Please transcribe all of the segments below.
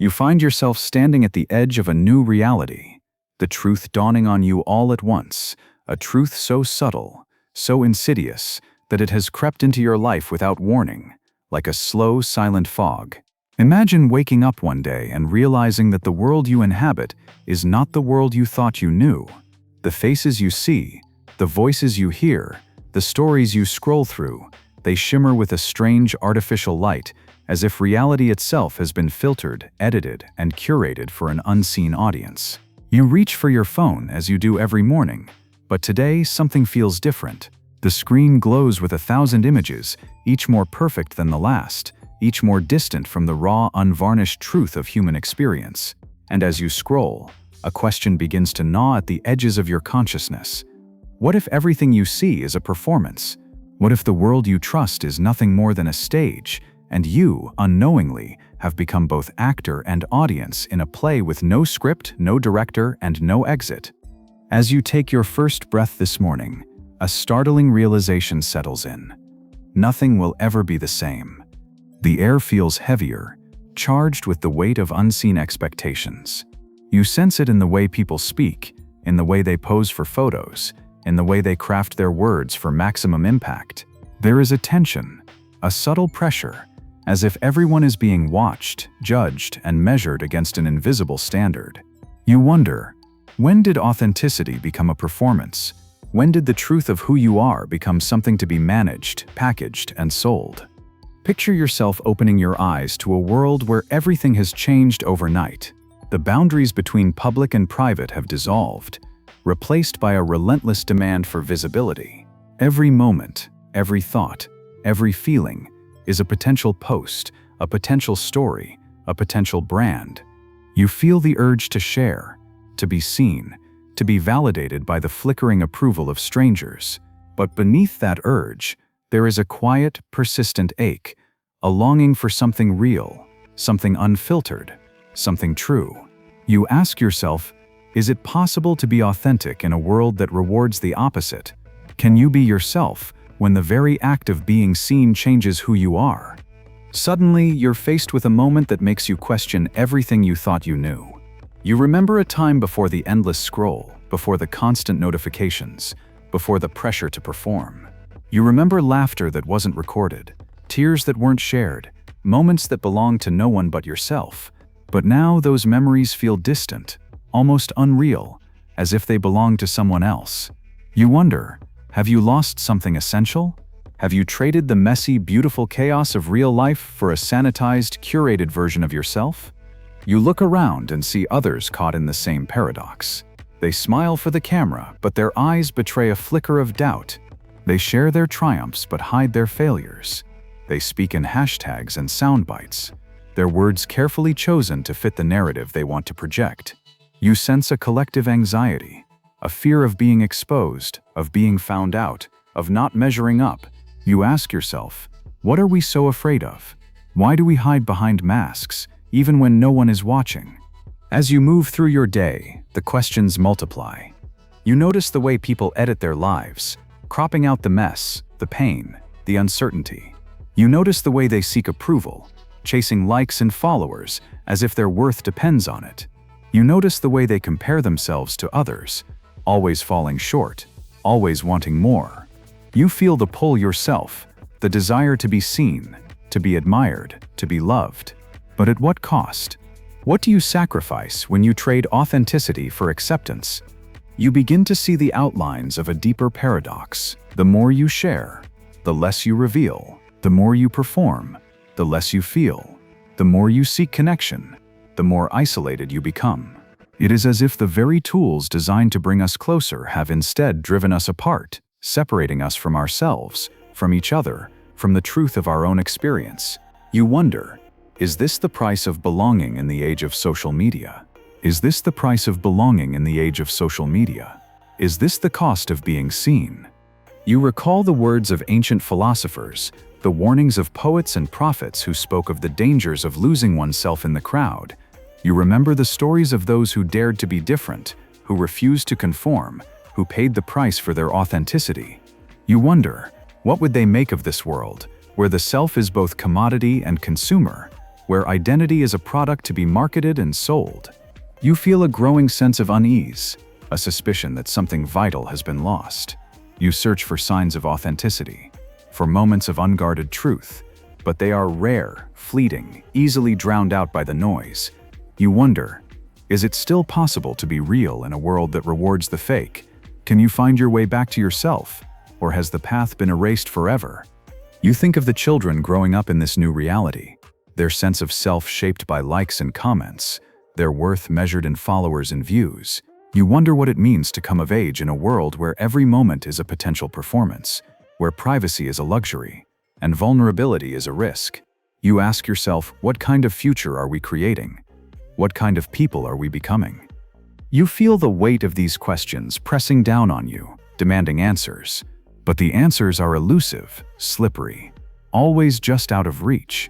You find yourself standing at the edge of a new reality, the truth dawning on you all at once, a truth so subtle, so insidious, that it has crept into your life without warning, like a slow, silent fog. Imagine waking up one day and realizing that the world you inhabit is not the world you thought you knew. The faces you see, the voices you hear, the stories you scroll through, they shimmer with a strange artificial light, as if reality itself has been filtered, edited, and curated for an unseen audience. You reach for your phone as you do every morning, but today something feels different. The screen glows with 1,000 images, each more perfect than the last, each more distant from the raw, unvarnished truth of human experience. And as you scroll, a question begins to gnaw at the edges of your consciousness. What if everything you see is a performance? What if the world you trust is nothing more than a stage, and you, unknowingly, have become both actor and audience in a play with no script, no director, and no exit? As you take your first breath this morning, a startling realization settles in. Nothing will ever be the same. The air feels heavier, charged with the weight of unseen expectations. You sense it in the way people speak, in the way they pose for photos, in the way they craft their words for maximum impact. There is a tension, a subtle pressure, as if everyone is being watched, judged, and measured against an invisible standard. You wonder, when did authenticity become a performance? When did the truth of who you are become something to be managed, packaged, and sold? Picture yourself opening your eyes to a world where everything has changed overnight. The boundaries between public and private have dissolved, replaced by a relentless demand for visibility. Every moment, every thought, every feeling is a potential post, a potential story, a potential brand. You feel the urge to share, to be seen, to be validated by the flickering approval of strangers. But beneath that urge, there is a quiet, persistent ache, a longing for something real, something unfiltered, something true. You ask yourself, is it possible to be authentic in a world that rewards the opposite? Can you be yourself when the very act of being seen changes who you are? Suddenly, you're faced with a moment that makes you question everything you thought you knew. You remember a time before the endless scroll, before the constant notifications, before the pressure to perform. You remember laughter that wasn't recorded, tears that weren't shared, moments that belonged to no one but yourself. But now those memories feel distant, almost unreal, as if they belong to someone else. You wonder, have you lost something essential? Have you traded the messy, beautiful chaos of real life for a sanitized, curated version of yourself? You look around and see others caught in the same paradox. They smile for the camera, but their eyes betray a flicker of doubt. They share their triumphs but hide their failures. They speak in hashtags and sound bites, their words carefully chosen to fit the narrative they want to project. You sense a collective anxiety, a fear of being exposed, of being found out, of not measuring up. You ask yourself, what are we so afraid of? Why do we hide behind masks, even when no one is watching? As you move through your day, the questions multiply. You notice the way people edit their lives, cropping out the mess, the pain, the uncertainty. You notice the way they seek approval, chasing likes and followers as if their worth depends on it. You notice the way they compare themselves to others, always falling short, always wanting more. You feel the pull yourself, the desire to be seen, to be admired, to be loved. But at what cost? What do you sacrifice when you trade authenticity for acceptance? You begin to see the outlines of a deeper paradox. The more you share, the less you reveal. The more you perform, the less you feel. The more you seek connection, the more isolated you become. It is as if the very tools designed to bring us closer have instead driven us apart, separating us from ourselves, from each other, from the truth of our own experience. You wonder, is this the price of belonging in the age of social media? Is this the price of belonging in the age of social media? Is this the cost of being seen? You recall the words of ancient philosophers, the warnings of poets and prophets who spoke of the dangers of losing oneself in the crowd. You remember the stories of those who dared to be different, who refused to conform, who paid the price for their authenticity. You wonder, what would they make of this world, where the self is both commodity and consumer, where identity is a product to be marketed and sold. You feel a growing sense of unease, a suspicion that something vital has been lost. You search for signs of authenticity, for moments of unguarded truth, but they are rare, fleeting, easily drowned out by the noise. You wonder, is it still possible to be real in a world that rewards the fake? Can you find your way back to yourself, or has the path been erased forever? You think of the children growing up in this new reality, their sense of self shaped by likes and comments, their worth measured in followers and views. You wonder what it means to come of age in a world where every moment is a potential performance, where privacy is a luxury, and vulnerability is a risk. You ask yourself, what kind of future are we creating? What kind of people are we becoming? You feel the weight of these questions pressing down on you, demanding answers. But the answers are elusive, slippery, always just out of reach.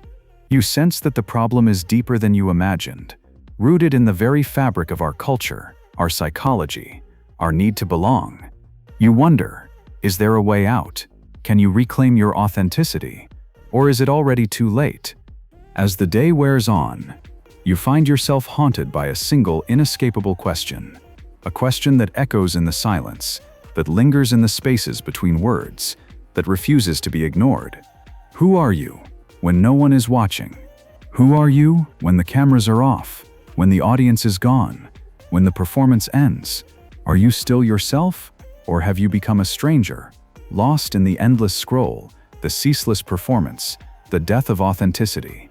You sense that the problem is deeper than you imagined, rooted in the very fabric of our culture, our psychology, our need to belong. You wonder, is there a way out? Can you reclaim your authenticity? Or is it already too late? As the day wears on, you find yourself haunted by a single inescapable question, a question that echoes in the silence, that lingers in the spaces between words, that refuses to be ignored. Who are you when no one is watching? Who are you when the cameras are off, when the audience is gone, when the performance ends? Are you still yourself, or have you become a stranger, lost in the endless scroll, the ceaseless performance, the death of authenticity?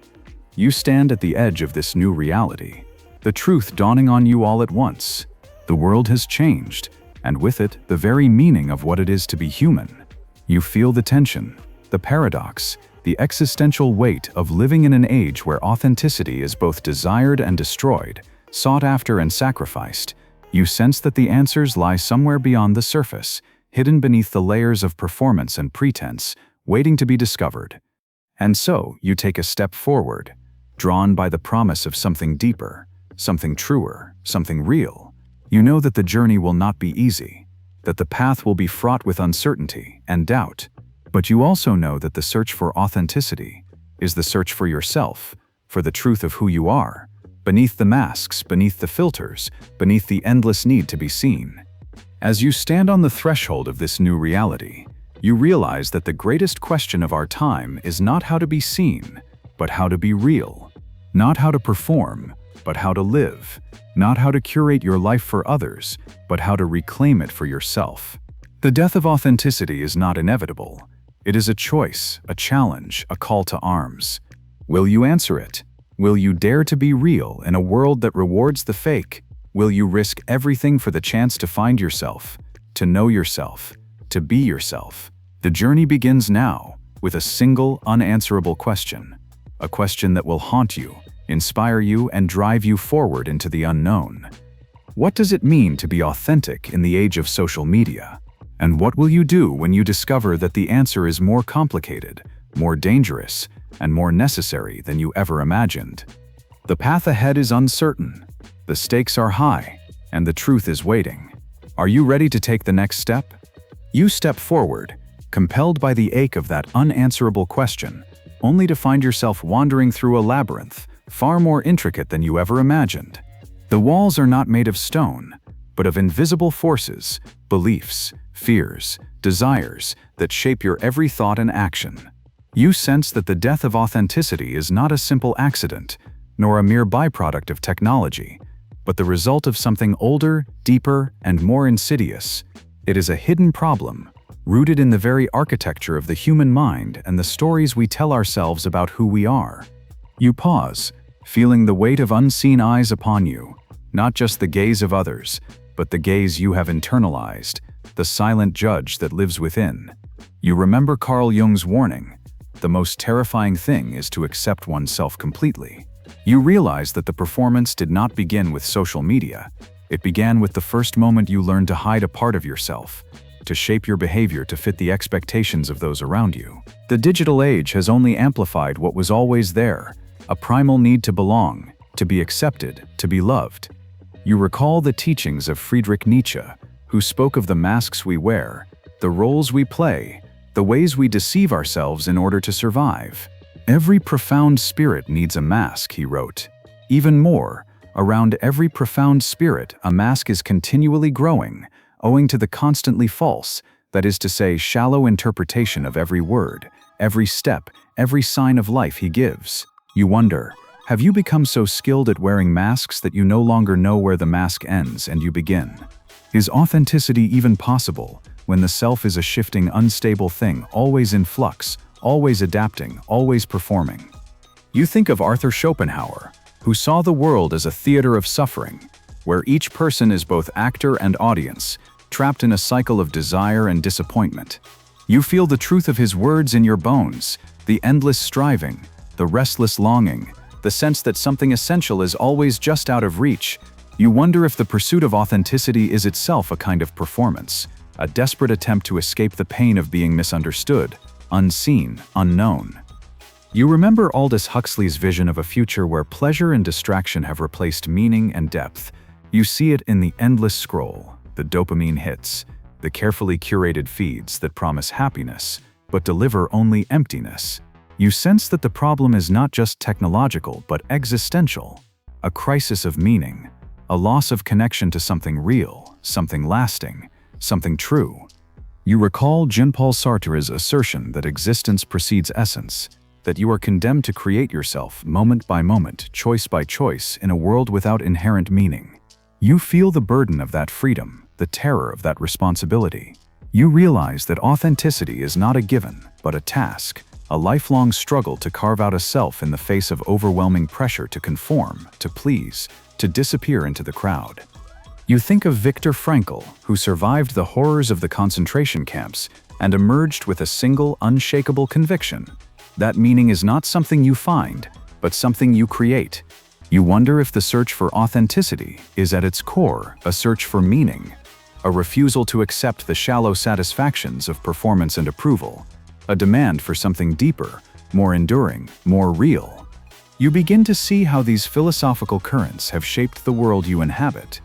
You stand at the edge of this new reality, the truth dawning on you all at once. The world has changed, and with it, the very meaning of what it is to be human. You feel the tension, the paradox, the existential weight of living in an age where authenticity is both desired and destroyed, sought after and sacrificed. You sense that the answers lie somewhere beyond the surface, hidden beneath the layers of performance and pretense, waiting to be discovered. And so, you take a step forward, drawn by the promise of something deeper, something truer, something real. You know that the journey will not be easy, that the path will be fraught with uncertainty and doubt, but you also know that the search for authenticity is the search for yourself, for the truth of who you are, beneath the masks, beneath the filters, beneath the endless need to be seen. As you stand on the threshold of this new reality, you realize that the greatest question of our time is not how to be seen, but how to be real. Not how to perform, but how to live. Not how to curate your life for others, but how to reclaim it for yourself. The death of authenticity is not inevitable. It is a choice, a challenge, a call to arms. Will you answer it? Will you dare to be real in a world that rewards the fake? Will you risk everything for the chance to find yourself, to know yourself, to be yourself? The journey begins now with a single unanswerable question, a question that will haunt you, inspire you, and drive you forward into the unknown. What does it mean to be authentic in the age of social media? And what will you do when you discover that the answer is more complicated, more dangerous, and more necessary than you ever imagined? The path ahead is uncertain, the stakes are high, and the truth is waiting. Are you ready to take the next step? You step forward, compelled by the ache of that unanswerable question, only to find yourself wandering through a labyrinth, far more intricate than you ever imagined. The walls are not made of stone, but of invisible forces, beliefs, fears, desires that shape your every thought and action. You sense that the death of authenticity is not a simple accident, nor a mere byproduct of technology, but the result of something older, deeper, and more insidious. It is a hidden problem, rooted in the very architecture of the human mind and the stories we tell ourselves about who we are. You pause, feeling the weight of unseen eyes upon you, not just the gaze of others, but the gaze you have internalized, the silent judge that lives within. You remember Carl Jung's warning, the most terrifying thing is to accept oneself completely. You realize that the performance did not begin with social media. It began with the first moment you learned to hide a part of yourself, to shape your behavior to fit the expectations of those around you. The digital age has only amplified what was always there, a primal need to belong, to be accepted, to be loved. You recall the teachings of Friedrich Nietzsche, who spoke of the masks we wear, the roles we play, the ways we deceive ourselves in order to survive. "Every profound spirit needs a mask," he wrote. Even more, around every profound spirit, a mask is continually growing, owing to the constantly false, that is to say, shallow interpretation of every word, every step, every sign of life he gives. You wonder, have you become so skilled at wearing masks that you no longer know where the mask ends and you begin? Is authenticity even possible when the self is a shifting, unstable thing, always in flux, always adapting, always performing? You think of Arthur Schopenhauer, who saw the world as a theater of suffering, where each person is both actor and audience, trapped in a cycle of desire and disappointment. You feel the truth of his words in your bones, the endless striving, the restless longing, the sense that something essential is always just out of reach. You wonder if the pursuit of authenticity is itself a kind of performance, a desperate attempt to escape the pain of being misunderstood, unseen, unknown. You remember Aldous Huxley's vision of a future where pleasure and distraction have replaced meaning and depth. You see it in the endless scroll, the dopamine hits, the carefully curated feeds that promise happiness, but deliver only emptiness. You sense that the problem is not just technological but existential, a crisis of meaning, a loss of connection to something real, something lasting, something true. You recall Jean-Paul Sartre's assertion that existence precedes essence, that you are condemned to create yourself moment by moment, choice by choice, in a world without inherent meaning. You feel the burden of that freedom, the terror of that responsibility. You realize that authenticity is not a given, but a task, a lifelong struggle to carve out a self in the face of overwhelming pressure to conform, to please, to disappear into the crowd. You think of Viktor Frankl, who survived the horrors of the concentration camps and emerged with a single, unshakable conviction: that meaning is not something you find, but something you create. You wonder if the search for authenticity is at its core a search for meaning, a refusal to accept the shallow satisfactions of performance and approval, a demand for something deeper, more enduring, more real. You begin to see how these philosophical currents have shaped the world you inhabit.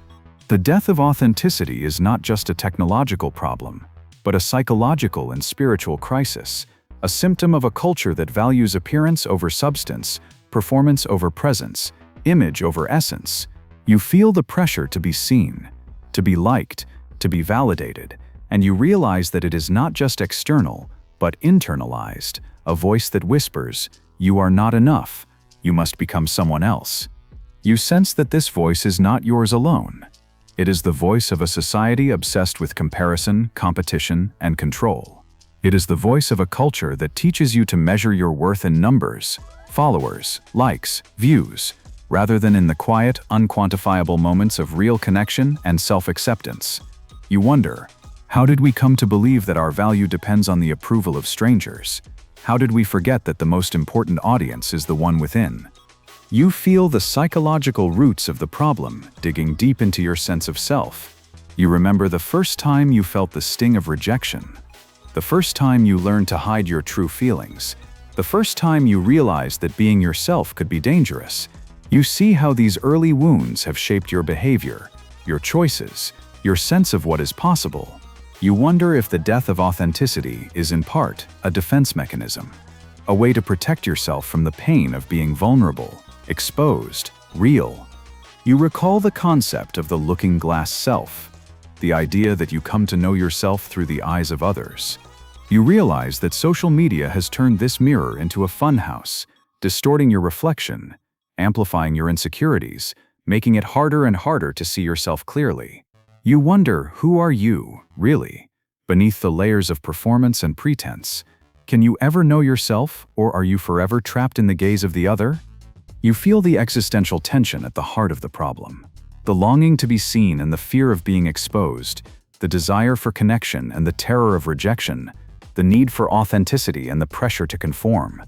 The death of authenticity is not just a technological problem, but a psychological and spiritual crisis, a symptom of a culture that values appearance over substance, performance over presence, image over essence. You feel the pressure to be seen, to be liked, to be validated, and you realize that it is not just external, but internalized, a voice that whispers, "You are not enough, you must become someone else." You sense that this voice is not yours alone. It is the voice of a society obsessed with comparison, competition, and control. It is the voice of a culture that teaches you to measure your worth in numbers, followers, likes, views, rather than in the quiet, unquantifiable moments of real connection and self-acceptance. You wonder, how did we come to believe that our value depends on the approval of strangers? How did we forget that the most important audience is the one within? You feel the psychological roots of the problem digging deep into your sense of self. You remember the first time you felt the sting of rejection, the first time you learned to hide your true feelings, the first time you realized that being yourself could be dangerous. You see how these early wounds have shaped your behavior, your choices, your sense of what is possible. You wonder if the death of authenticity is in part a defense mechanism, a way to protect yourself from the pain of being vulnerable, exposed, real. You recall the concept of the looking glass self, the idea that you come to know yourself through the eyes of others. You realize that social media has turned this mirror into a funhouse, distorting your reflection, amplifying your insecurities, making it harder and harder to see yourself clearly. You wonder, who are you, really, beneath the layers of performance and pretense? Can you ever know yourself, or are you forever trapped in the gaze of the other? You feel the existential tension at the heart of the problem. The longing to be seen and the fear of being exposed, the desire for connection and the terror of rejection, the need for authenticity and the pressure to conform.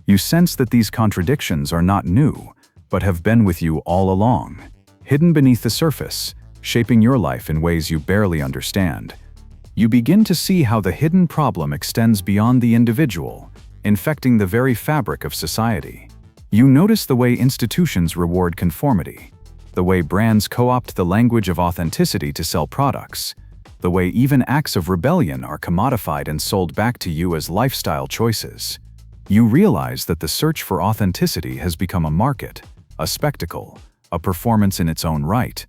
You sense that these contradictions are not new, but have been with you all along, hidden beneath the surface, shaping your life in ways you barely understand. You begin to see how the hidden problem extends beyond the individual, infecting the very fabric of society. You notice the way institutions reward conformity, the way brands co-opt the language of authenticity to sell products, the way even acts of rebellion are commodified and sold back to you as lifestyle choices. You realize that the search for authenticity has become a market, a spectacle, a performance in its own right.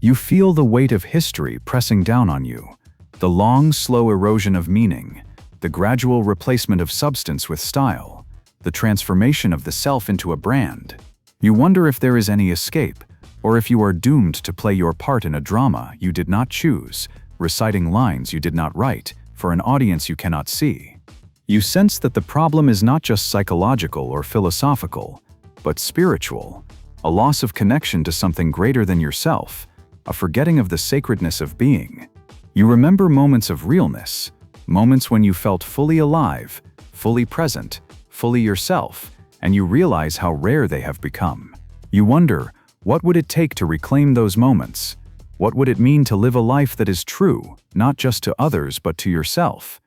You feel the weight of history pressing down on you, the long, slow erosion of meaning, the gradual replacement of substance with style, the transformation of the self into a brand. You wonder if there is any escape, or if you are doomed to play your part in a drama you did not choose, reciting lines you did not write, for an audience you cannot see. You sense that the problem is not just psychological or philosophical, but spiritual, a loss of connection to something greater than yourself, a forgetting of the sacredness of being. You remember moments of realness, moments when you felt fully alive, fully present, fully yourself, and you realize how rare they have become. You wonder, what would it take to reclaim those moments? What would it mean to live a life that is true, not just to others but to yourself?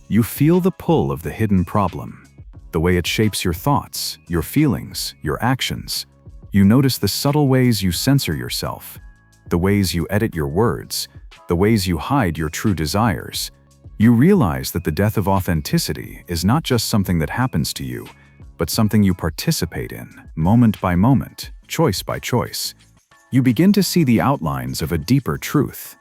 You feel the pull of the hidden problem, the way it shapes your thoughts, your feelings, your actions. You notice the subtle ways you censor yourself, the ways you edit your words, the ways you hide your true desires. You realize that the death of authenticity is not just something that happens to you, but something you participate in, moment by moment, choice by choice. You begin to see the outlines of a deeper truth,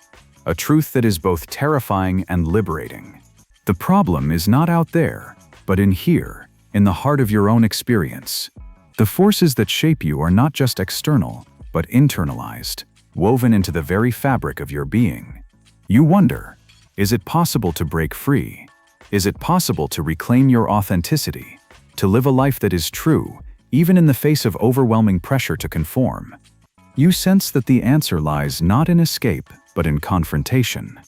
a truth that is both terrifying and liberating. The problem is not out there, but in here, in the heart of your own experience. The forces that shape you are not just external, but internalized, woven into the very fabric of your being. You wonder, is it possible to break free? Is it possible to reclaim your authenticity, to live a life that is true, even in the face of overwhelming pressure to conform? You sense that the answer lies not in escape, but in confrontation,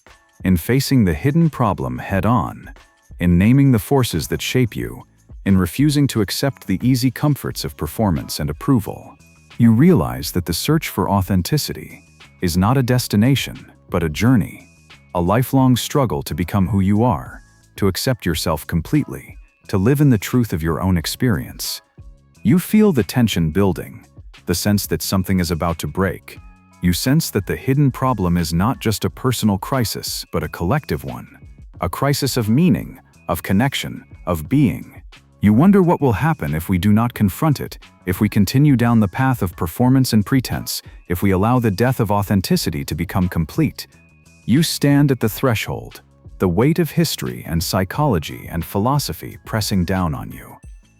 in facing the hidden problem head-on, in naming the forces that shape you, in refusing to accept the easy comforts of performance and approval. You realize that the search for authenticity is not a destination, but a journey, a lifelong struggle to become who you are, to accept yourself completely, to live in the truth of your own experience. You feel the tension building, the sense that something is about to break. You sense that the hidden problem is not just a personal crisis, but a collective one, a crisis of meaning, of connection, of being. You wonder what will happen if we do not confront it, if we continue down the path of performance and pretense, if we allow the death of authenticity to become complete. You stand at the threshold, the weight of history and psychology and philosophy pressing down on you.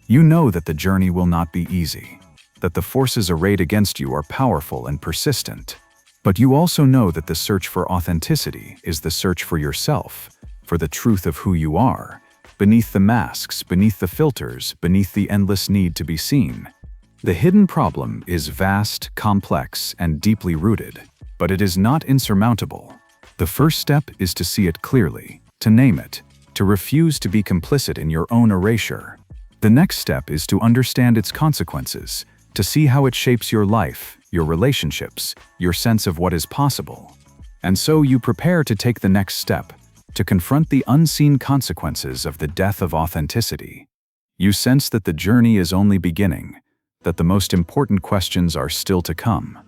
You know that the journey will not be easy, that the forces arrayed against you are powerful and persistent. But you also know that the search for authenticity is the search for yourself, for the truth of who you are, beneath the masks, beneath the filters, beneath the endless need to be seen. The hidden problem is vast, complex, and deeply rooted, but it is not insurmountable. The first step is to see it clearly, to name it, to refuse to be complicit in your own erasure. The next step is to understand its consequences, to see how it shapes your life, your relationships, your sense of what is possible. And so you prepare to take the next step, to confront the unseen consequences of the death of authenticity. You sense that the journey is only beginning, that the most important questions are still to come.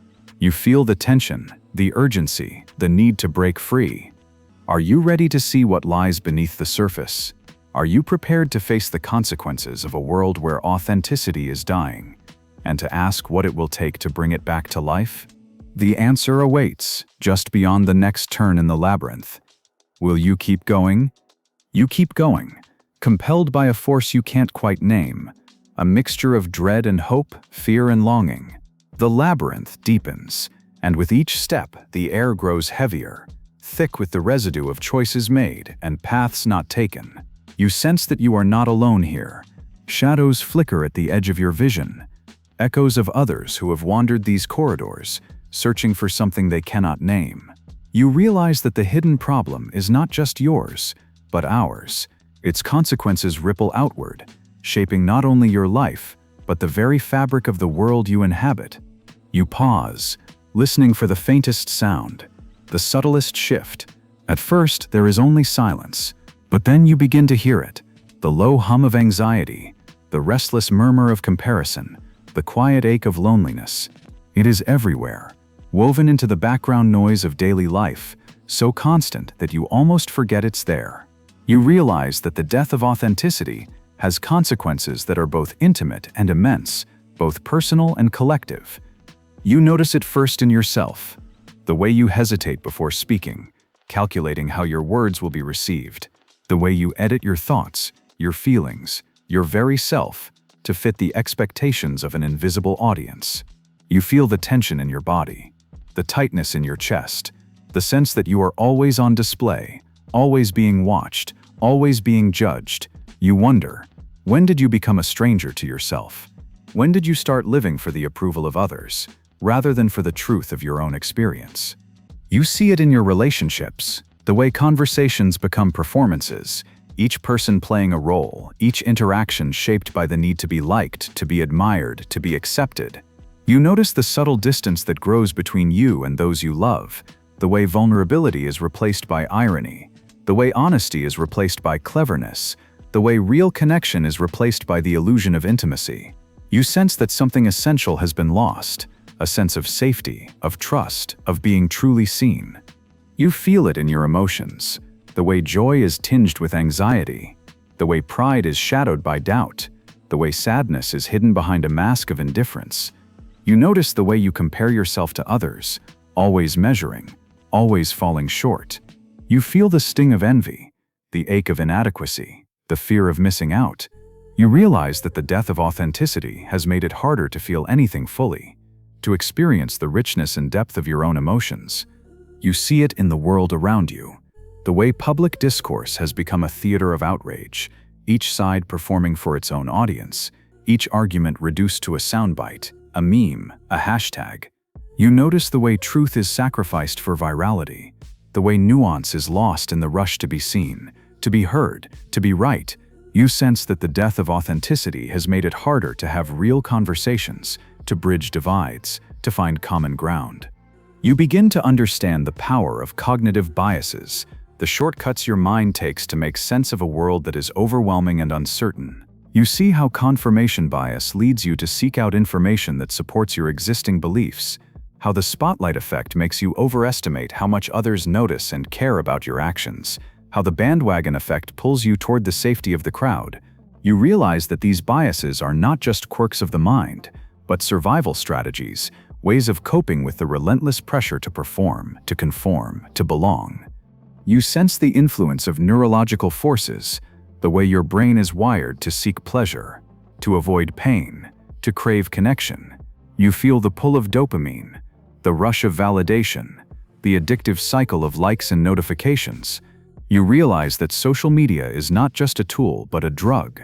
You feel the tension, the urgency, the need to break free. Are you ready to see what lies beneath the surface? Are you prepared to face the consequences of a world where authenticity is dying, and to ask what it will take to bring it back to life? The answer awaits, just beyond the next turn in the labyrinth. Will you keep going? You keep going, compelled by a force you can't quite name, a mixture of dread and hope, fear and longing. The labyrinth deepens, and with each step, the air grows heavier, thick with the residue of choices made and paths not taken. You sense that you are not alone here. Shadows flicker at the edge of your vision, echoes of others who have wandered these corridors, searching for something they cannot name. You realize that the hidden problem is not just yours, but ours. Its consequences ripple outward, shaping not only your life, but the very fabric of the world you inhabit. You pause, listening for the faintest sound, the subtlest shift. At first, there is only silence, but then you begin to hear it, the low hum of anxiety, the restless murmur of comparison, the quiet ache of loneliness. It is everywhere, woven into the background noise of daily life, so constant that you almost forget it's there. You realize that the death of authenticity has consequences that are both intimate and immense, both personal and collective. You notice it first in yourself, the way you hesitate before speaking, calculating how your words will be received, the way you edit your thoughts, your feelings, your very self, to fit the expectations of an invisible audience. You feel the tension in your body, the tightness in your chest, the sense that you are always on display, always being watched, always being judged. You wonder, when did you become a stranger to yourself? When did you start living for the approval of others, rather than for the truth of your own experience? You see it in your relationships, the way conversations become performances, each person playing a role, each interaction shaped by the need to be liked, to be admired, to be accepted. You notice the subtle distance that grows between you and those you love, the way vulnerability is replaced by irony, the way honesty is replaced by cleverness, the way real connection is replaced by the illusion of intimacy. You sense that something essential has been lost, a sense of safety, of trust, of being truly seen. You feel it in your emotions, the way joy is tinged with anxiety, the way pride is shadowed by doubt, the way sadness is hidden behind a mask of indifference. You notice the way you compare yourself to others, always measuring, always falling short. You feel the sting of envy, the ache of inadequacy, the fear of missing out. You realize that the death of authenticity has made it harder to feel anything fully, to experience the richness and depth of your own emotions. You see it in the world around you, the way public discourse has become a theater of outrage, each side performing for its own audience, each argument reduced to a soundbite, a meme, a hashtag. You notice the way truth is sacrificed for virality, the way nuance is lost in the rush to be seen, to be heard, to be right. You sense that the death of authenticity has made it harder to have real conversations, to bridge divides, to find common ground. You begin to understand the power of cognitive biases, the shortcuts your mind takes to make sense of a world that is overwhelming and uncertain. You see how confirmation bias leads you to seek out information that supports your existing beliefs, how the spotlight effect makes you overestimate how much others notice and care about your actions, how the bandwagon effect pulls you toward the safety of the crowd. You realize that these biases are not just quirks of the mind, but survival strategies, ways of coping with the relentless pressure to perform, to conform, to belong. You sense the influence of neurological forces, the way your brain is wired to seek pleasure, to avoid pain, to crave connection. You feel the pull of dopamine, the rush of validation, the addictive cycle of likes and notifications. You realize that social media is not just a tool but a drug,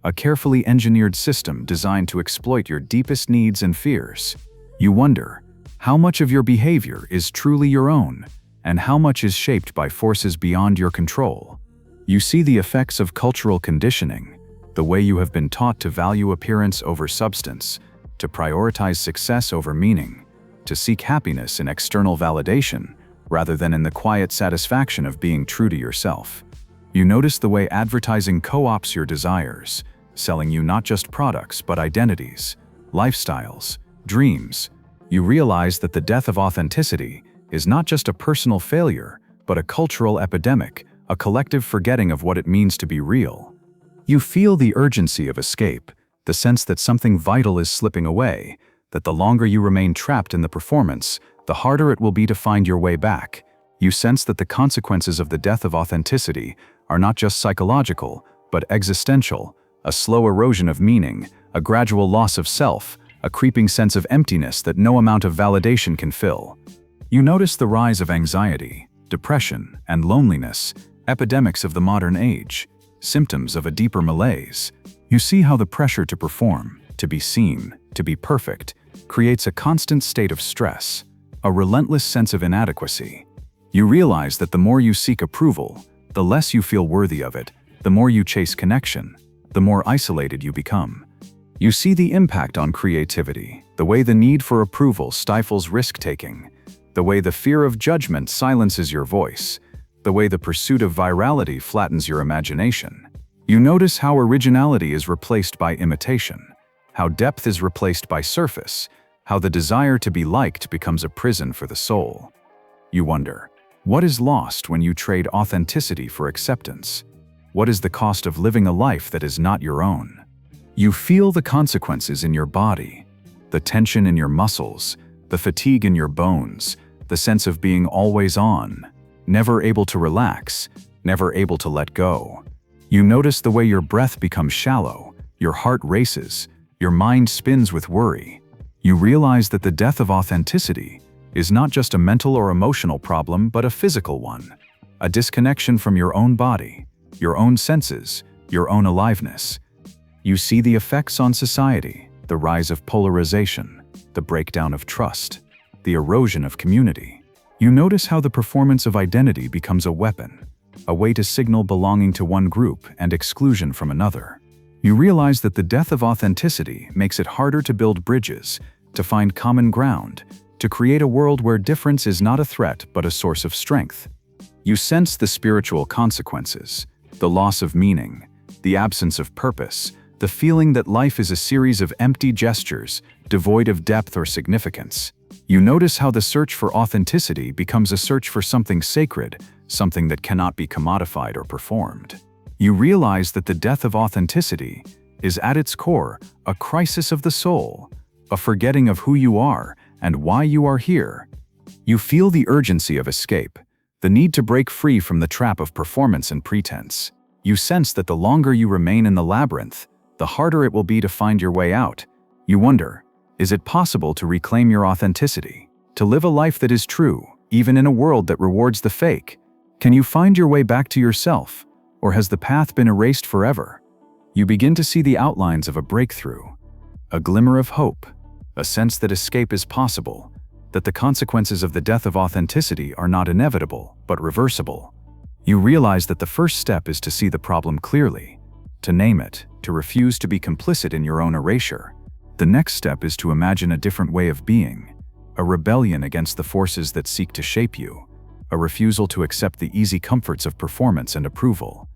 a carefully engineered system designed to exploit your deepest needs and fears. You wonder, how much of your behavior is truly your own, and how much is shaped by forces beyond your control? You see the effects of cultural conditioning, the way you have been taught to value appearance over substance, to prioritize success over meaning, to seek happiness in external validation, rather than in the quiet satisfaction of being true to yourself. You notice the way advertising co-opts your desires, selling you not just products but identities, lifestyles, dreams. You realize that the death of authenticity is not just a personal failure, but a cultural epidemic, a collective forgetting of what it means to be real. You feel the urgency of escape, the sense that something vital is slipping away, that the longer you remain trapped in the performance, the harder it will be to find your way back. You sense that the consequences of the death of authenticity are not just psychological, but existential, a slow erosion of meaning, a gradual loss of self, a creeping sense of emptiness that no amount of validation can fill. You notice the rise of anxiety, depression, and loneliness, epidemics of the modern age, symptoms of a deeper malaise. You see how the pressure to perform, to be seen, to be perfect, creates a constant state of stress, a relentless sense of inadequacy. You realize that the more you seek approval, the less you feel worthy of it, the more you chase connection, the more isolated you become. You see the impact on creativity, the way the need for approval stifles risk-taking, the way the fear of judgment silences your voice, the way the pursuit of virality flattens your imagination. You notice how originality is replaced by imitation, how depth is replaced by surface, how the desire to be liked becomes a prison for the soul. You wonder, what is lost when you trade authenticity for acceptance? What is the cost of living a life that is not your own? You feel the consequences in your body, the tension in your muscles, the fatigue in your bones, the sense of being always on, never able to relax, never able to let go. You notice the way your breath becomes shallow, your heart races, your mind spins with worry. You realize that the death of authenticity is not just a mental or emotional problem, but a physical one, a disconnection from your own body, your own senses, your own aliveness. You see the effects on society, the rise of polarization, the breakdown of trust, the erosion of community. You notice how the performance of identity becomes a weapon, a way to signal belonging to one group and exclusion from another. You realize that the death of authenticity makes it harder to build bridges, to find common ground, to create a world where difference is not a threat but a source of strength. You sense the spiritual consequences, the loss of meaning, the absence of purpose, the feeling that life is a series of empty gestures, devoid of depth or significance. You notice how the search for authenticity becomes a search for something sacred, something that cannot be commodified or performed. You realize that the death of authenticity is at its core a crisis of the soul, a forgetting of who you are and why you are here. You feel the urgency of escape, the need to break free from the trap of performance and pretense. You sense that the longer you remain in the labyrinth, the harder it will be to find your way out. You wonder, is it possible to reclaim your authenticity, to live a life that is true, even in a world that rewards the fake? Can you find your way back to yourself, or has the path been erased forever? You begin to see the outlines of a breakthrough, a glimmer of hope, a sense that escape is possible, that the consequences of the death of authenticity are not inevitable, but reversible. You realize that the first step is to see the problem clearly, to name it, to refuse to be complicit in your own erasure. The next step is to imagine a different way of being, a rebellion against the forces that seek to shape you, a refusal to accept the easy comforts of performance and approval.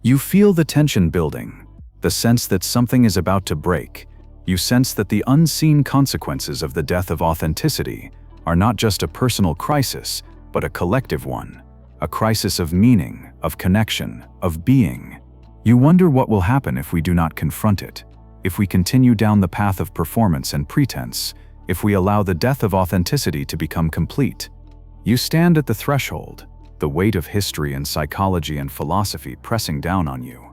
You feel the tension building, the sense that something is about to break. You sense that the unseen consequences of the death of authenticity are not just a personal crisis, but a collective one, a crisis of meaning, of connection, of being. You wonder what will happen if we do not confront it, if we continue down the path of performance and pretense, if we allow the death of authenticity to become complete. You stand at the threshold, the weight of history and psychology and philosophy pressing down on you.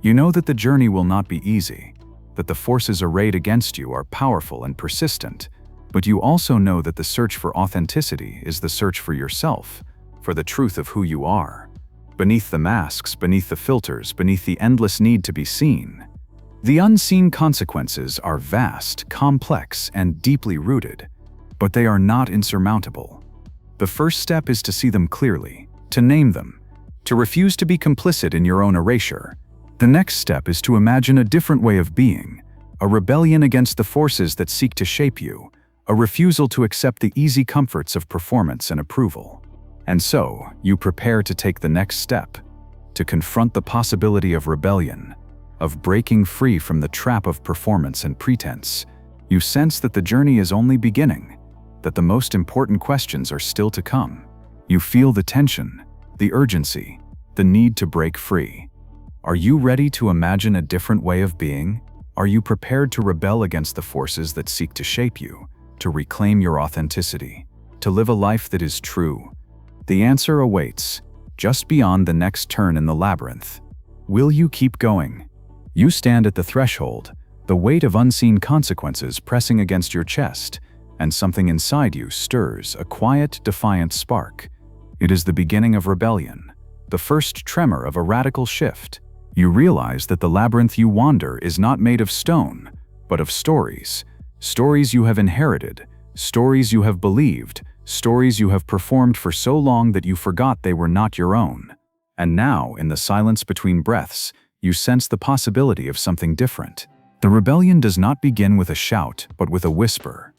You know that the journey will not be easy, that the forces arrayed against you are powerful and persistent, but you also know that the search for authenticity is the search for yourself, for the truth of who you are. Beneath the masks, beneath the filters, beneath the endless need to be seen, the unseen consequences are vast, complex, and deeply rooted, but they are not insurmountable. The first step is to see them clearly, to name them, to refuse to be complicit in your own erasure. The next step is to imagine a different way of being, a rebellion against the forces that seek to shape you, a refusal to accept the easy comforts of performance and approval. And so, you prepare to take the next step, to confront the possibility of rebellion, of breaking free from the trap of performance and pretense. You sense that the journey is only beginning, that the most important questions are still to come. You feel the tension, the urgency, the need to break free. Are you ready to imagine a different way of being? Are you prepared to rebel against the forces that seek to shape you, to reclaim your authenticity, to live a life that is true? The answer awaits, just beyond the next turn in the labyrinth. Will you keep going? You stand at the threshold, the weight of unseen consequences pressing against your chest, and something inside you stirs, a quiet, defiant spark. It is the beginning of rebellion, the first tremor of a radical shift. You realize that the labyrinth you wander is not made of stone, but of stories. Stories you have inherited, stories you have believed, stories you have performed for so long that you forgot they were not your own. And now, in the silence between breaths, you sense the possibility of something different. The rebellion does not begin with a shout, but with a whisper.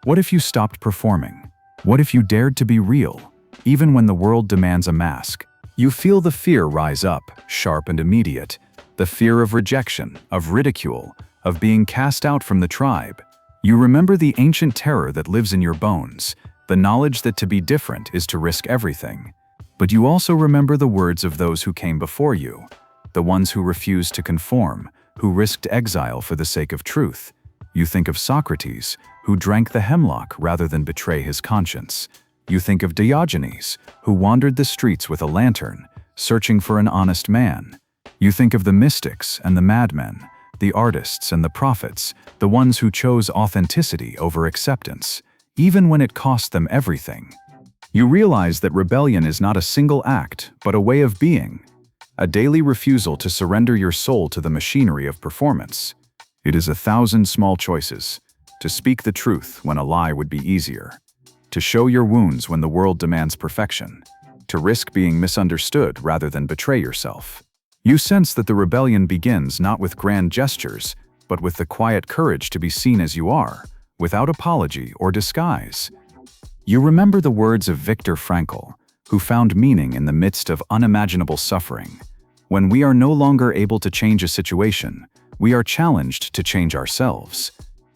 What if you stopped performing? What if you dared to be real, even when the world demands a mask? You feel the fear rise up, sharp and immediate, the fear of rejection, of ridicule, of being cast out from the tribe. You remember the ancient terror that lives in your bones, the knowledge that to be different is to risk everything. But you also remember the words of those who came before you, the ones who refused to conform, who risked exile for the sake of truth. You think of Socrates, who drank the hemlock rather than betray his conscience. You think of Diogenes, who wandered the streets with a lantern, searching for an honest man. You think of the mystics and the madmen, the artists and the prophets, the ones who chose authenticity over acceptance, even when it cost them everything. You realize that rebellion is not a single act, but a way of being, a daily refusal to surrender your soul to the machinery of performance. It is 1,000 small choices: to speak the truth when a lie would be easier, to show your wounds when the world demands perfection, to risk being misunderstood rather than betray yourself. You sense that the rebellion begins not with grand gestures, but with the quiet courage to be seen as you are, without apology or disguise. You remember the words of Viktor Frankl, who found meaning in the midst of unimaginable suffering. When we are no longer able to change a situation, we are challenged to change ourselves.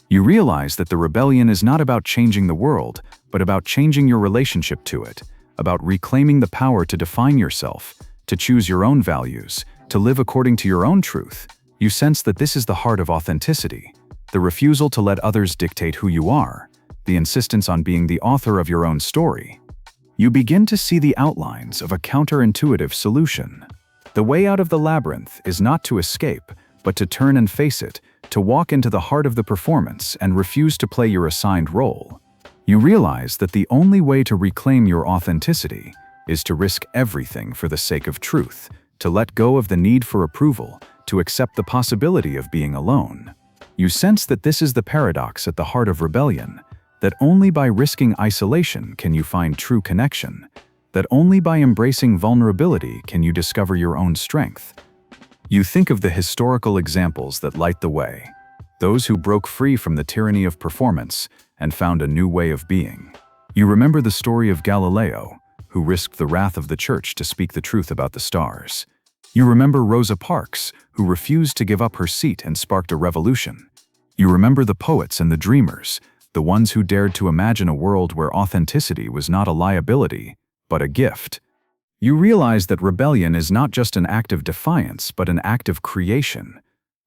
You realize that the rebellion is not about changing the world, but about changing your relationship to it, about reclaiming the power to define yourself, to choose your own values, to live according to your own truth. You sense that this is the heart of authenticity, the refusal to let others dictate who you are, the insistence on being the author of your own story. You begin to see the outlines of a counterintuitive solution. The way out of the labyrinth is not to escape, but to turn and face it, to walk into the heart of the performance and refuse to play your assigned role. You realize that the only way to reclaim your authenticity is to risk everything for the sake of truth, to let go of the need for approval, to accept the possibility of being alone. You sense that this is the paradox at the heart of rebellion, that only by risking isolation can you find true connection, that only by embracing vulnerability can you discover your own strength. You think of the historical examples that light the way, those who broke free from the tyranny of performance and found a new way of being. You remember the story of Galileo, who risked the wrath of the church to speak the truth about the stars. You remember Rosa Parks, who refused to give up her seat and sparked a revolution. You remember the poets and the dreamers, the ones who dared to imagine a world where authenticity was not a liability, but a gift. You realize that rebellion is not just an act of defiance, but an act of creation,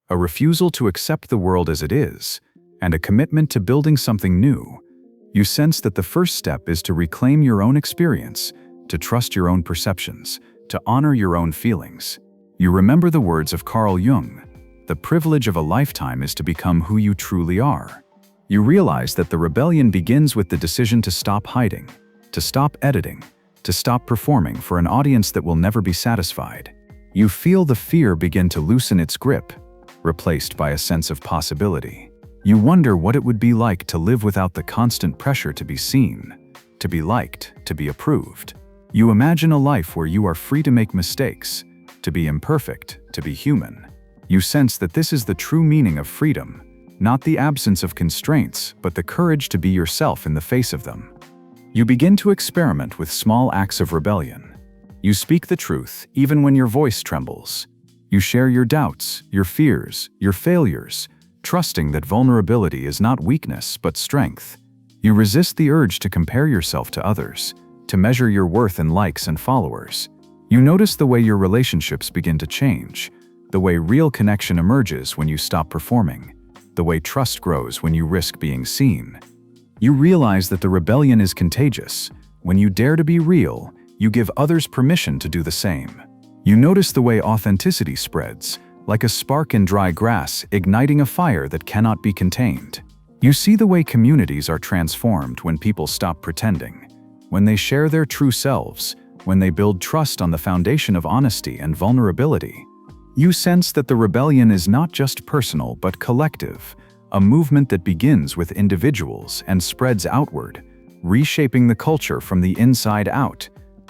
a refusal to accept the world as it is, and a commitment to building something new. You sense that the first step is to reclaim your own experience, to trust your own perceptions, to honor your own feelings. You remember the words of Carl Jung, "The privilege of a lifetime is to become who you truly are." You realize that the rebellion begins with the decision to stop hiding, to stop editing, to stop performing for an audience that will never be satisfied. You feel the fear begin to loosen its grip, replaced by a sense of possibility. You wonder what it would be like to live without the constant pressure to be seen, to be liked, to be approved. You imagine a life where you are free to make mistakes, to be imperfect, to be human. You sense that this is the true meaning of freedom, not the absence of constraints, but the courage to be yourself in the face of them. You begin to experiment with small acts of rebellion. You speak the truth even when your voice trembles. You share your doubts, your fears, your failures, trusting that vulnerability is not weakness but strength. You resist the urge to compare yourself to others, to measure your worth in likes and followers. You notice the way your relationships begin to change, the way real connection emerges when you stop performing, the way trust grows when you risk being seen. You realize that the rebellion is contagious. When you dare to be real, you give others permission to do the same. You notice the way authenticity spreads, like a spark in dry grass, igniting a fire that cannot be contained. You see the way communities are transformed when people stop pretending, when they share their true selves, when they build trust on the foundation of honesty and vulnerability. You sense that the rebellion is not just personal but collective, a movement that begins with individuals and spreads outward, reshaping the culture from the inside out.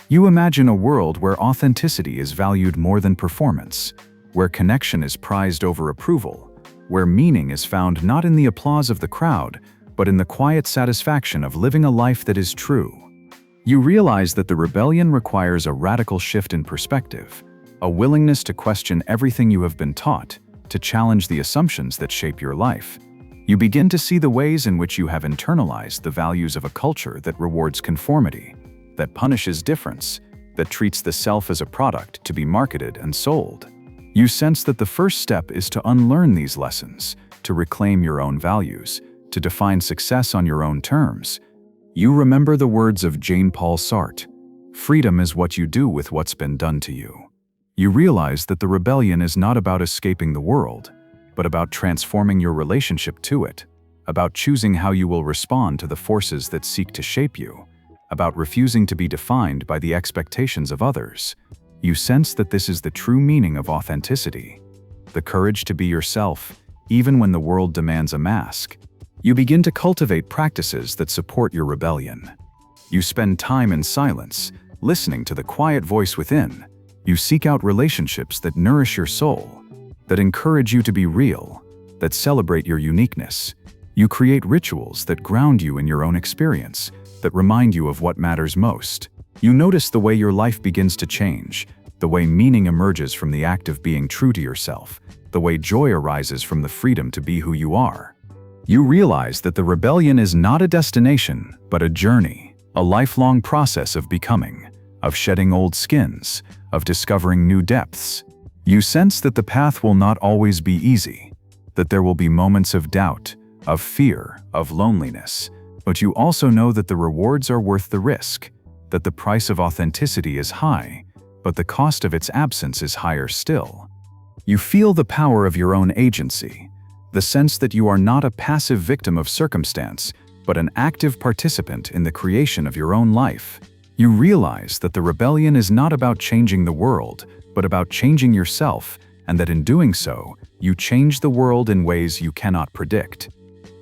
You imagine a world where authenticity is valued more than performance, where connection is prized over approval, where meaning is found not in the applause of the crowd, but in the quiet satisfaction of living a life that is true. You realize that the rebellion requires a radical shift in perspective, a willingness to question everything you have been taught, to challenge the assumptions that shape your life. You begin to see the ways in which you have internalized the values of a culture that rewards conformity, that punishes difference, that treats the self as a product to be marketed and sold. You sense that the first step is to unlearn these lessons, to reclaim your own values, to define success on your own terms. You remember the words of Jean-Paul Sartre, "Freedom is what you do with what's been done to you." You realize that the rebellion is not about escaping the world, but about transforming your relationship to it, about choosing how you will respond to the forces that seek to shape you, about refusing to be defined by the expectations of others. You sense that this is the true meaning of authenticity, the courage to be yourself, even when the world demands a mask. You begin to cultivate practices that support your rebellion. You spend time in silence, listening to the quiet voice within. You seek out relationships that nourish your soul, that encourage you to be real, that celebrate your uniqueness. You create rituals that ground you in your own experience, that remind you of what matters most. You notice the way your life begins to change, the way meaning emerges from the act of being true to yourself, the way joy arises from the freedom to be who you are. You realize that the rebellion is not a destination, but a journey, a lifelong process of becoming, of shedding old skins, of discovering new depths. You sense that the path will not always be easy, that there will be moments of doubt, of fear, of loneliness, but you also know that the rewards are worth the risk, that the price of authenticity is high, but the cost of its absence is higher still. You feel the power of your own agency, the sense that you are not a passive victim of circumstance, but an active participant in the creation of your own life. You realize that the rebellion is not about changing the world, but about changing yourself, and that in doing so, you change the world in ways you cannot predict.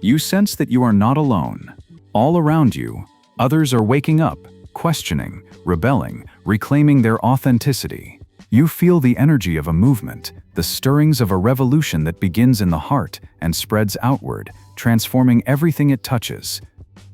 You sense that you are not alone. All around you, others are waking up, questioning, rebelling, reclaiming their authenticity. You feel the energy of a movement, the stirrings of a revolution that begins in the heart and spreads outward, transforming everything it touches.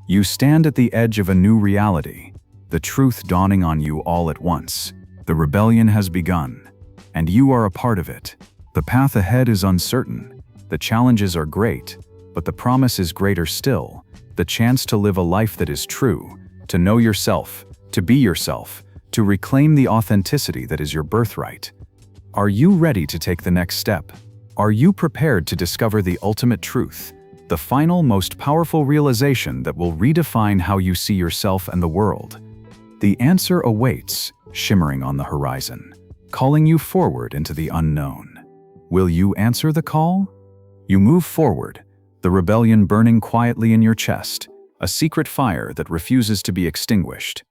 You stand at the edge of a new reality, the truth dawning on you all at once. The rebellion has begun, and you are a part of it. The path ahead is uncertain, the challenges are great, but the promise is greater still, the chance to live a life that is true, to know yourself, to be yourself, to reclaim the authenticity that is your birthright. Are you ready to take the next step? Are you prepared to discover the ultimate truth, the final, most powerful realization that will redefine how you see yourself and the world? The answer awaits, shimmering on the horizon, calling you forward into the unknown. Will you answer the call? You move forward, the rebellion burning quietly in your chest, a secret fire that refuses to be extinguished.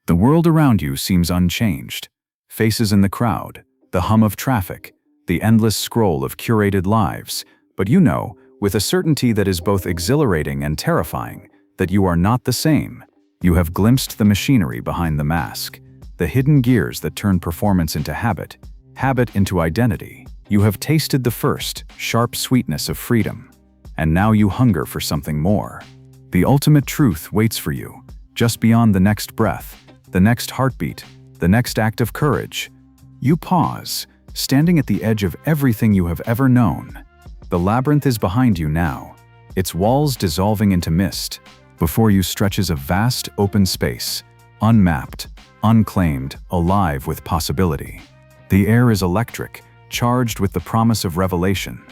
The world around you seems unchanged. Faces in the crowd, the hum of traffic, the endless scroll of curated lives, but you know, with a certainty that is both exhilarating and terrifying, that you are not the same. You have glimpsed the machinery behind the mask, the hidden gears that turn performance into habit, habit into identity. You have tasted the first, sharp sweetness of freedom, and now you hunger for something more. The ultimate truth waits for you, just beyond the next breath, the next heartbeat, the next act of courage. You pause, standing at the edge of everything you have ever known. The labyrinth is behind you now, its walls dissolving into mist. Before you stretches a vast, open space, unmapped, unclaimed, alive with possibility. The air is electric, charged with the promise of revelation.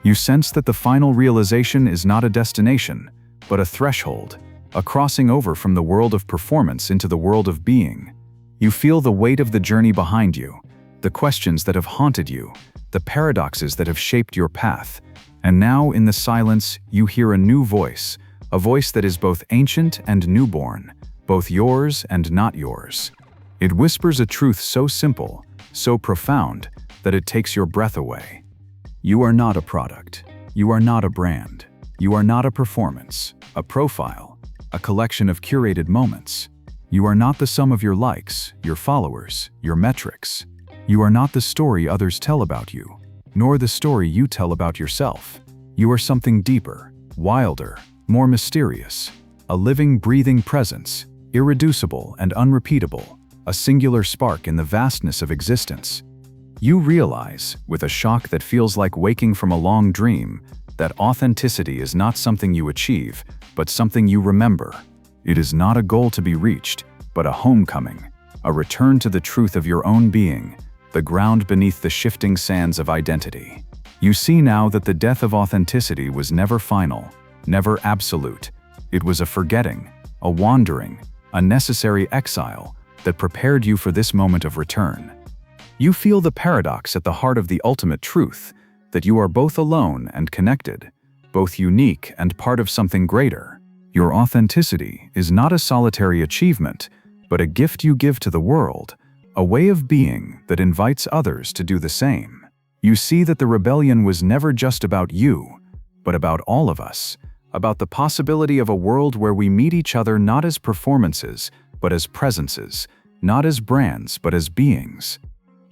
You sense that the final realization is not a destination, but a threshold, a crossing over from the world of performance into the world of being. You feel the weight of the journey behind you, the questions that have haunted you, the paradoxes that have shaped your path. And now, in the silence, you hear a new voice, a voice that is both ancient and newborn, both yours and not yours. It whispers a truth so simple, so profound, that it takes your breath away. You are not a product. You are not a brand. You are not a performance, a profile, a collection of curated moments. You are not the sum of your likes, your followers, your metrics. You are not the story others tell about you, nor the story you tell about yourself. You are something deeper, wilder, more mysterious, a living, breathing presence, irreducible and unrepeatable, a singular spark in the vastness of existence. You realize, with a shock that feels like waking from a long dream, that authenticity is not something you achieve, but something you remember. It is not a goal to be reached, but a homecoming, a return to the truth of your own being, the ground beneath the shifting sands of identity. You see now that the death of authenticity was never final, never absolute. It was a forgetting, a wandering, a necessary exile that prepared you for this moment of return. You feel the paradox at the heart of the ultimate truth, that you are both alone and connected, both unique and part of something greater. Your authenticity is not a solitary achievement, but a gift you give to the world, a way of being that invites others to do the same. You see that the rebellion was never just about you, but about all of us, about the possibility of a world where we meet each other not as performances, but as presences, not as brands, but as beings.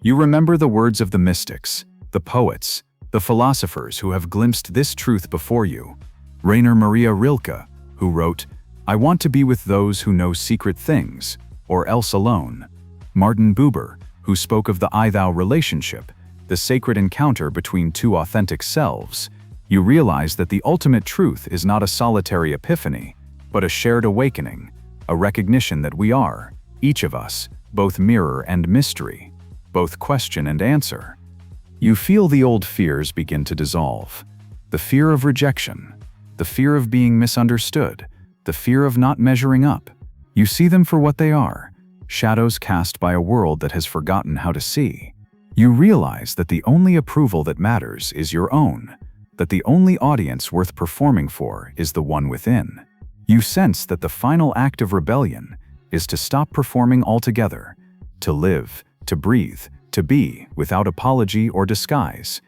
You remember the words of the mystics, the poets, the philosophers who have glimpsed this truth before you. Rainer Maria Rilke, who wrote, "I want to be with those who know secret things, or else alone." Martin Buber, who spoke of the I-thou relationship, the sacred encounter between two authentic selves. You realize that the ultimate truth is not a solitary epiphany, but a shared awakening, a recognition that we are, each of us, both mirror and mystery, both question and answer. You feel the old fears begin to dissolve. The fear of rejection, the fear of being misunderstood, the fear of not measuring up. You see them for what they are, shadows cast by a world that has forgotten how to see. You realize that the only approval that matters is your own, that the only audience worth performing for is the one within. You sense that the final act of rebellion is to stop performing altogether, to live, to breathe, to be without apology or disguise.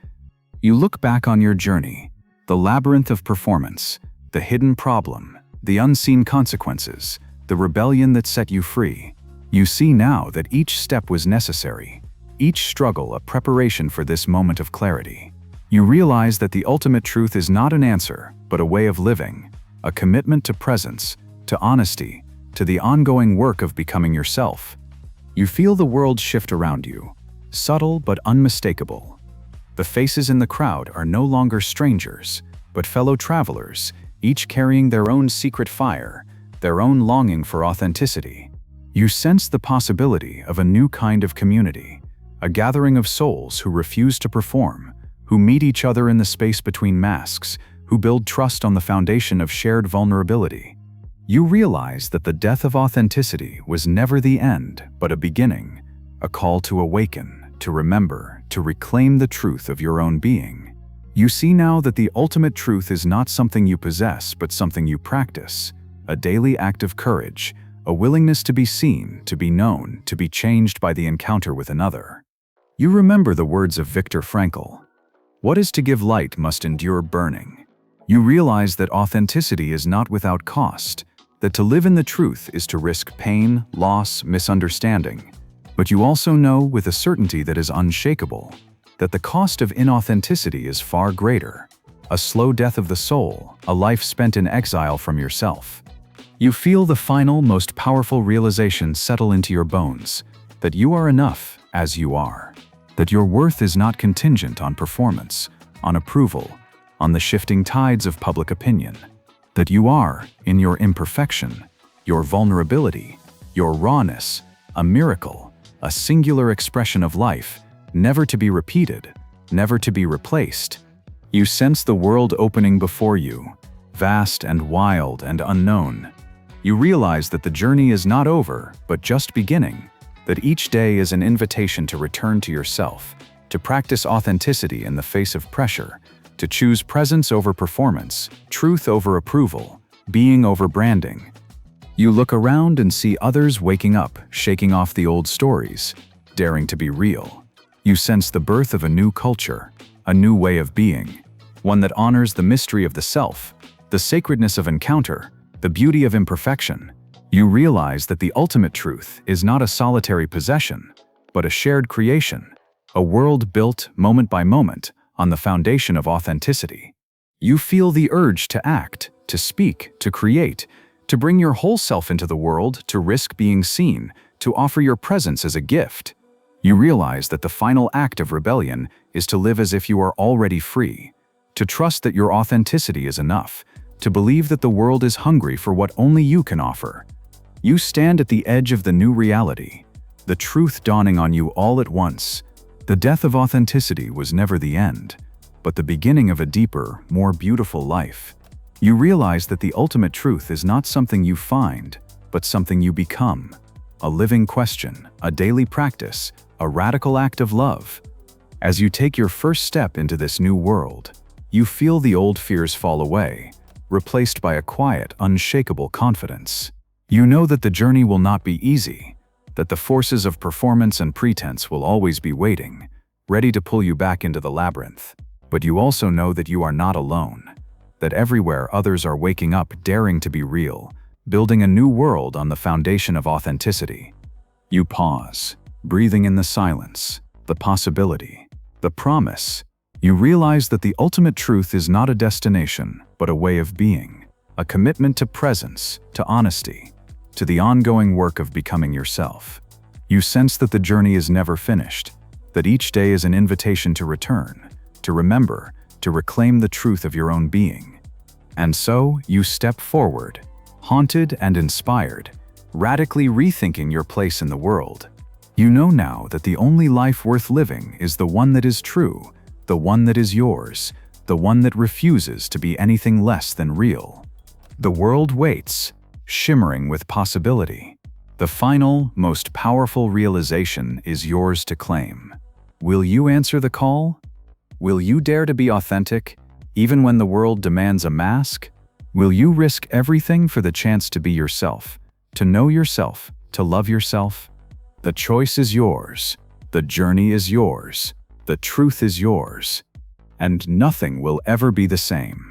You look back on your journey, the labyrinth of performance, the hidden problem, the unseen consequences, the rebellion that set you free. You see now that each step was necessary, each struggle a preparation for this moment of clarity. You realize that the ultimate truth is not an answer, but a way of living, a commitment to presence, to honesty, to the ongoing work of becoming yourself. You feel the world shift around you, subtle but unmistakable. The faces in the crowd are no longer strangers, but fellow travelers, each carrying their own secret fire, their own longing for authenticity. You sense the possibility of a new kind of community, a gathering of souls who refuse to perform, who meet each other in the space between masks, who build trust on the foundation of shared vulnerability. You realize that the death of authenticity was never the end, but a beginning, a call to awaken, to remember, to reclaim the truth of your own being. You see now that the ultimate truth is not something you possess, but something you practice, a daily act of courage, a willingness to be seen, to be known, to be changed by the encounter with another. You remember the words of Viktor Frankl, "What is to give light must endure burning." You realize that authenticity is not without cost, that to live in the truth is to risk pain, loss, misunderstanding. But you also know with a certainty that is unshakable, that the cost of inauthenticity is far greater, a slow death of the soul, a life spent in exile from yourself. You feel the final, most powerful realization settle into your bones, that you are enough as you are, that your worth is not contingent on performance, on approval, on the shifting tides of public opinion, that you are, in your imperfection, your vulnerability, your rawness, a miracle, a singular expression of life, never to be repeated, never to be replaced. You sense the world opening before you, vast and wild and unknown. You realize that the journey is not over, but just beginning, that each day is an invitation to return to yourself, to practice authenticity in the face of pressure, to choose presence over performance, truth over approval, being over branding. You look around and see others waking up, shaking off the old stories, daring to be real. You sense the birth of a new culture, a new way of being, one that honors the mystery of the self, the sacredness of encounter, the beauty of imperfection. You realize that the ultimate truth is not a solitary possession, but a shared creation, a world built moment by moment on the foundation of authenticity. You feel the urge to act, to speak, to create, to bring your whole self into the world, to risk being seen, to offer your presence as a gift. You realize that the final act of rebellion is to live as if you are already free, to trust that your authenticity is enough, to believe that the world is hungry for what only you can offer. You stand at the edge of the new reality, the truth dawning on you all at once, The death of authenticity was never the end, but the beginning of a deeper, more beautiful life. You realize that the ultimate truth is not something you find, but something you become. A living question, a daily practice, a radical act of love. As you take your first step into this new world, you feel the old fears fall away, replaced by a quiet, unshakable confidence. You know that the journey will not be easy, that the forces of performance and pretense will always be waiting, ready to pull you back into the labyrinth. But you also know that you are not alone, that everywhere others are waking up daring to be real, building a new world on the foundation of authenticity. You pause, breathing in the silence, the possibility, the promise. You realize that the ultimate truth is not a destination, but a way of being, a commitment to presence, to honesty, to the ongoing work of becoming yourself. You sense that the journey is never finished, that each day is an invitation to return, to remember, to reclaim the truth of your own being. And so, you step forward, haunted and inspired, radically rethinking your place in the world. You know now that the only life worth living is the one that is true, the one that is yours, the one that refuses to be anything less than real. The world waits, shimmering with possibility. The final, most powerful realization is yours to claim. Will you answer the call? Will you dare to be authentic, even when the world demands a mask? Will you risk everything for the chance to be yourself, to know yourself, to love yourself? The choice is yours. The journey is yours. The truth is yours. And nothing will ever be the same.